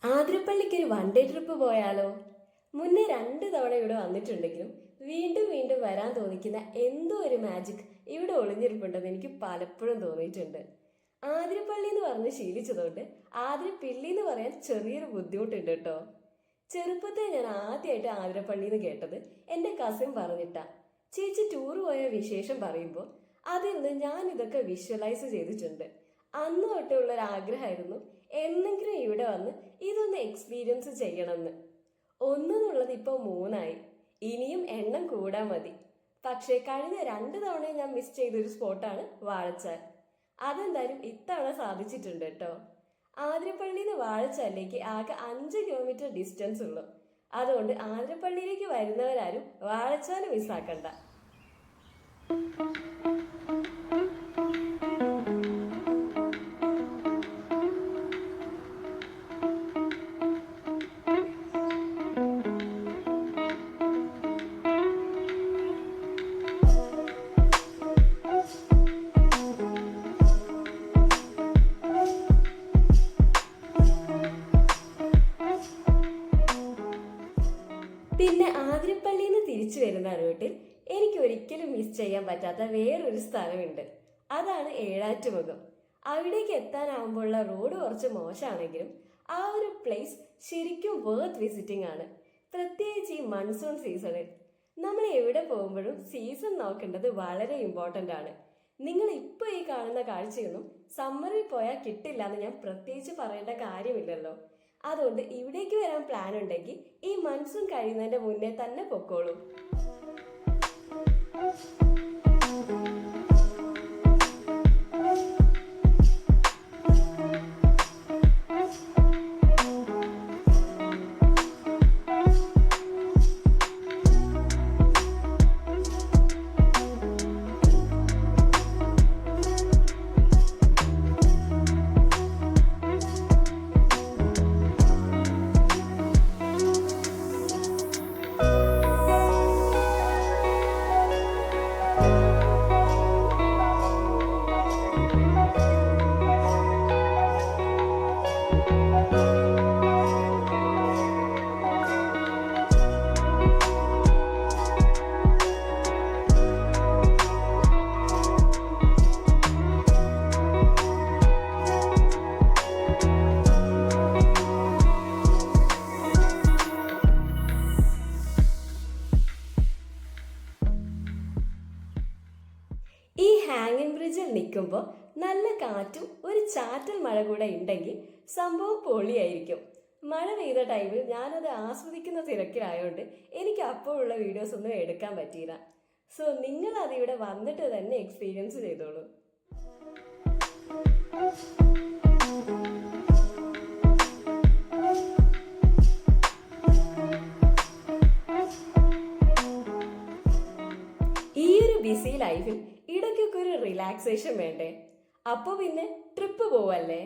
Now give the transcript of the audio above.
ആതിരപ്പള്ളിക്ക് ഒരു one day trip പോയാലോ? മുന്നേ 2 തവണ ഇവിടെ വന്നിട്ടുണ്ടെങ്കിലും വീണ്ടും വീണ്ടും വരാൻ തോന്നിക്കുന്ന എന്തോ ഒരു മാജിക് ഇവിടെ ഒളിഞ്ഞിരിപ്പുണ്ടെന്ന് എനിക്ക് പലപ്പോഴും തോന്നിയിട്ടുണ്ട്. ആതിരപ്പള്ളി എന്ന് പറഞ്ഞ് ശീലിച്ചതുകൊണ്ട് ആതിരപ്പിള്ളി എന്ന് പറയാൻ ചെറിയൊരു ബുദ്ധിമുട്ടുണ്ട് കേട്ടോ. ചെറുപ്പത്തെ ഞാൻ ആദ്യമായിട്ട് ആതിരപ്പള്ളി എന്ന് കേട്ടത് എൻ്റെ കസിൻ പറഞ്ഞിട്ടാ. ചേച്ചി ടൂർ പോയ വിശേഷം പറയുമ്പോൾ അതിൽ നിന്ന് ഞാൻ ഇതൊക്കെ വിഷ്വലൈസ് ചെയ്തിട്ടുണ്ട്. അന്ന് തൊട്ടുള്ളൊരാഗ്രഹമായിരുന്നു എന്നെങ്കിലും ഇവിടെ വന്ന് ഇതൊന്ന് എക്സ്പീരിയൻസ് ചെയ്യണമെന്ന്. ഒന്നെന്നുള്ളത് ഇപ്പോൾ 3ആയി, ഇനിയും എണ്ണം കൂടാൻ മതി. പക്ഷേ കഴിഞ്ഞ 2 തവണ ഞാൻ മിസ് ചെയ്തൊരു സ്പോട്ടാണ് വാഴച്ചാൽ. അതെന്തായാലും ഇത്തവണ സാധിച്ചിട്ടുണ്ട് കേട്ടോ. ആതിരപ്പള്ളിയിൽ നിന്ന് വാഴച്ചാലിലേക്ക് ആകെ 5 കിലോമീറ്റർ ഡിസ്റ്റൻസ് ഉള്ളൂ. അതുകൊണ്ട് ആതിരപ്പള്ളിയിലേക്ക് വരുന്നവരാരും വാഴച്ചാൽ മിസ്സാക്കണ്ട. പിന്നെ ആതിരപ്പള്ളിയിൽ നിന്ന് തിരിച്ചു വരുന്ന റൂട്ടിൽ എനിക്ക് ഒരിക്കലും മിസ് ചെയ്യാൻ പറ്റാത്ത വേറൊരു സ്ഥലമുണ്ട്. അതാണ് ഏഴാറ്റുമുഖം. അവിടേക്ക് എത്താനാവുമ്പോഴുള്ള റോഡ് കുറച്ച് മോശമാണെങ്കിലും ആ ഒരു പ്ലേസ് ശരിക്കും വേർത്ത് വിസിറ്റിംഗ് ആണ്. പ്രത്യേകിച്ച് ഈ മൺസൂൺ സീസണിൽ നമ്മൾ എവിടെ പോകുമ്പോഴും സീസൺ നോക്കേണ്ടത് വളരെ ഇമ്പോർട്ടൻ്റ് ആണ്. നിങ്ങൾ ഇപ്പോൾ ഈ കാണുന്ന കാഴ്ചയൊന്നും സമ്മറിൽ പോയാൽ കിട്ടില്ല എന്ന് ഞാൻ പ്രത്യേകിച്ച് പറയേണ്ട കാര്യമില്ലല്ലോ. അതുകൊണ്ട് ഇവിടേക്ക് വരാൻ പ്ലാൻ ഉണ്ടെങ്കിൽ ഈ മൺസൂൺ കഴിയുന്നതിന്റെ മുന്നേ തന്നെ പൊക്കോളൂ. ഈ ഹാങ്ങിങ് ബ്രിഡ്ജിൽ നിൽക്കുമ്പോൾ നല്ല കാറ്റും ഒരു ചാറ്റൽ മഴ കൂടെ ഉണ്ടെങ്കിൽ സംഭവം പൊളിയായിരിക്കും. മഴ പെയ്ത ടൈമിൽ ഞാനത് ആസ്വദിക്കുന്ന തിരക്കിലായതുകൊണ്ട് എനിക്ക് അപ്പോഴുള്ള വീഡിയോസ് ഒന്നും എടുക്കാൻ പറ്റിയില്ല. സോ നിങ്ങൾ അതിവിടെ വന്നിട്ട് തന്നെ എക്സ്പീരിയൻസ് ചെയ്തോളൂ. ഈ ഒരു ബിസി ലൈഫിൽ ഇടയ്ക്കൊക്കെ ഒരു റിലാക്സേഷൻ വേണ്ടേ? അപ്പോൾ പിന്നെ ട്രിപ്പ് പോവല്ലേ?